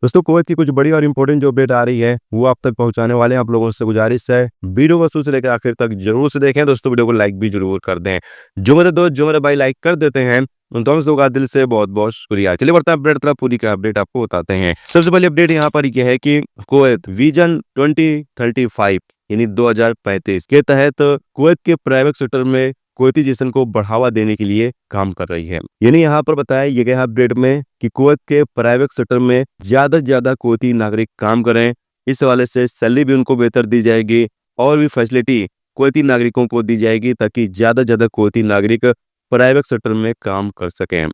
दोस्तों कुवैत की कुछ बड़ी और इंपॉर्टेंट जो अपडेट आ रही है वो आप तक पहुंचाने वाले हैं। आप लोगों से गुजारिश है वीडियो को शुरू से लेकर आखिर तक जरूर से देखें। दोस्तों वीडियो को लाइक भी जरूर कर दें। जो मेरे दोस्त जो मेरे भाई लाइक कर देते हैं उन दोस्तों का दिल से बहुत बहुत शुक्रिया। चलिए बढ़ते हैं अपडेट तरफ, पूरी का अपडेट आपको बताते हैं। सबसे पहले अपडेट यहाँ पर यह है कि कुवैत विजन 2035 यानी 2035 के तहत कुवैत के प्राइवेट सेक्टर में कुवैतीजेशन को बढ़ावा देने के लिए काम कर रही है। यानी यहाँ पर बताया ये गया अपडेट में कि कुवैत के प्राइवेट सेक्टर में ज्यादा से ज्यादा कुवैती नागरिक काम करें। इस हवाले से सैलरी भी उनको बेहतर दी जाएगी और भी फैसिलिटी कुवैती नागरिकों को दी जाएगी ताकि ज्यादा से ज्यादा कुवैती नागरिक प्राइवेट सेक्टर में काम कर सकें।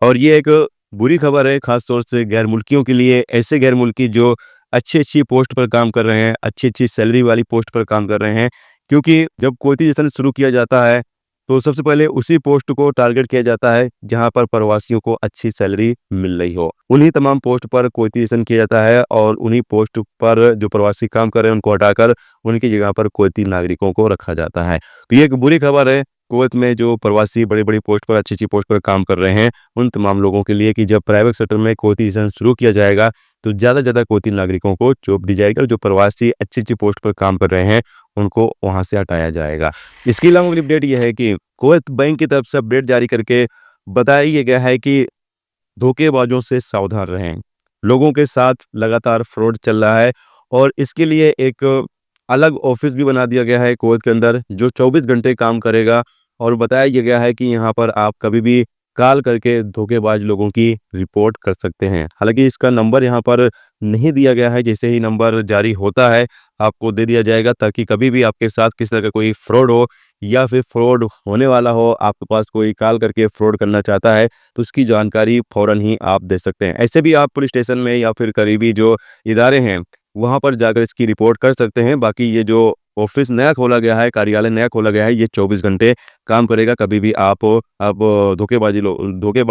और ये एक बुरी खबर है खासतौर से गैर मुल्कियों के लिए। ऐसे गैर मुल्की जो अच्छी अच्छी पोस्ट पर काम कर रहे हैं, अच्छी अच्छी सैलरी वाली पोस्ट पर काम कर रहे हैं, क्योंकि जब कुवैतीजेशन शुरू किया जाता है तो सबसे पहले उसी पोस्ट को टारगेट किया जाता है जहां पर प्रवासियों को अच्छी सैलरी मिल रही हो। उन्हीं तमाम पोस्ट पर कुवैतीजेशन किया जाता है और उन्हीं पोस्ट पर जो प्रवासी काम कर रहे हैं उनको हटाकर उनकी जगह पर कुवैती नागरिकों को रखा जाता है। तो ये एक बुरी खबर है कुवैत में जो प्रवासी बड़ी बड़ी पोस्ट पर अच्छी अच्छी पोस्ट पर काम कर रहे हैं उन तमाम लोगों के लिए कि जब प्राइवेट सेक्टर में कुवैतीजेशन शुरू किया जाएगा तो ज़्यादा से ज़्यादा कुवैती नागरिकों को जॉब दी जाएगी और जो प्रवासी अच्छी अच्छी पोस्ट पर काम कर रहे हैं उनको वहां से हटाया जाएगा। इसके अलावा अगली अपडेट यह है कि कुवैत बैंक की तरफ से अपडेट जारी करके बताया गया है कि धोखेबाजों से सावधान रहें। लोगों के साथ लगातार फ्रॉड चल रहा है और इसके लिए एक अलग ऑफिस भी बना दिया गया है कुवैत के अंदर जो 24 घंटे काम करेगा। और बताया गया है कि यहाँ पर आप कभी भी कॉल करके धोखेबाज लोगों की रिपोर्ट कर सकते हैं। हालांकि इसका नंबर यहाँ पर नहीं दिया गया है, जैसे ही नंबर जारी होता है आपको दे दिया जाएगा ताकि कभी भी आपके साथ किसी तरह का कोई फ्रॉड हो या फिर फ्रॉड होने वाला हो, आपके पास कोई कॉल करके फ्रॉड करना चाहता है तो उसकी जानकारी फौरन ही आप दे सकते हैं। ऐसे भी आप पुलिस स्टेशन में या फिर करीबी जो इदारे हैं वहां पर जाकर इसकी रिपोर्ट कर सकते हैं। बाकी ये जो ऑफिस नया खोला गया है, कार्यालय नया खोला गया है, ये 24 घंटे काम करेगा। कभी भी आप अब धोखेबाज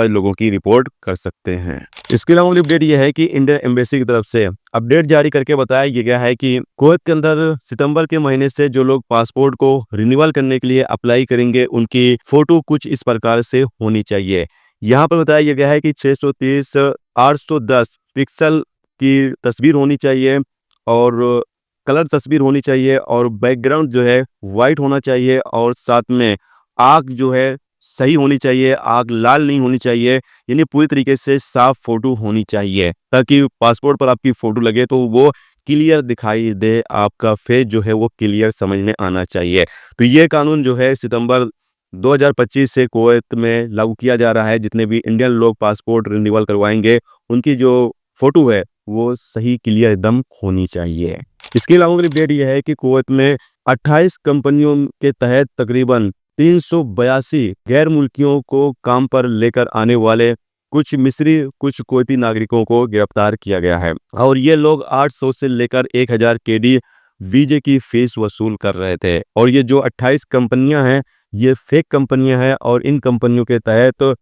लोगों की रिपोर्ट कर सकते हैं। इसके अलावा अपडेट यह है कि इंडियन एम्बेसी की तरफ से अपडेट जारी करके बताया गया है कि कुवैत के अंदर सितंबर के महीने से जो लोग पासपोर्ट को रिन्यूअल करने के लिए अप्लाई करेंगे उनकी फोटो कुछ इस प्रकार से होनी चाहिए। यहाँ पर बताया गया है कि 630 810 पिक्सल की तस्वीर होनी चाहिए और कलर तस्वीर होनी चाहिए और बैकग्राउंड जो है वाइट होना चाहिए और साथ में आँख जो है सही होनी चाहिए, आँख लाल नहीं होनी चाहिए। यानी पूरी तरीके से साफ फोटो होनी चाहिए ताकि पासपोर्ट पर आपकी फोटो लगे तो वो क्लियर दिखाई दे, आपका फेस जो है वो क्लियर समझ में आना चाहिए। तो ये कानून जो है सितंबर 2025 से कुवैत में लागू किया जा रहा है। जितने भी इंडियन लोग पासपोर्ट रिन्यूअल करवाएंगे उनकी जो फोटो है वो सही क्लियर एकदम होनी चाहिए। इसके अलावा अगली अपडेट यह है कि कुवैत में 28 कंपनियों के तहत तकरीबन 382 गैर मुल्कियों को काम पर लेकर आने वाले कुछ मिस्री कुछ कुवैती नागरिकों को गिरफ्तार किया गया है और ये लोग 800 से लेकर 1000 केडी वीजे की फीस वसूल कर रहे थे। और ये जो 28 कंपनियां हैं ये फेक कंपनियां हैं और इन कंपनियों के तहत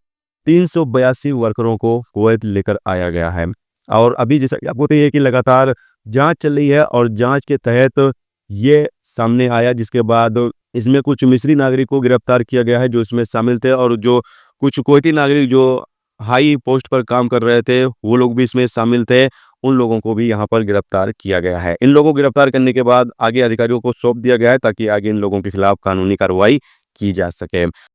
382 वर्करों को कुवैत लेकर आया गया है। और अभी जैसा कि आपको पता ही है कि लगातार जांच चल रही है और जांच के तहत ये सामने आया, जिसके बाद इसमें कुछ मिस्री नागरिक को गिरफ्तार किया गया है जो इसमें शामिल थे और जो कुछ कुवैती नागरिक जो हाई पोस्ट पर काम कर रहे थे वो लोग भी इसमें शामिल थे। उन लोगों को भी यहाँ पर गिरफ्तार किया गया है। इन लोगों को गिरफ्तार करने के बाद आगे अधिकारियों को सौंप दिया गया है ताकि आगे इन लोगों के खिलाफ कानूनी कार्रवाई की जा सके।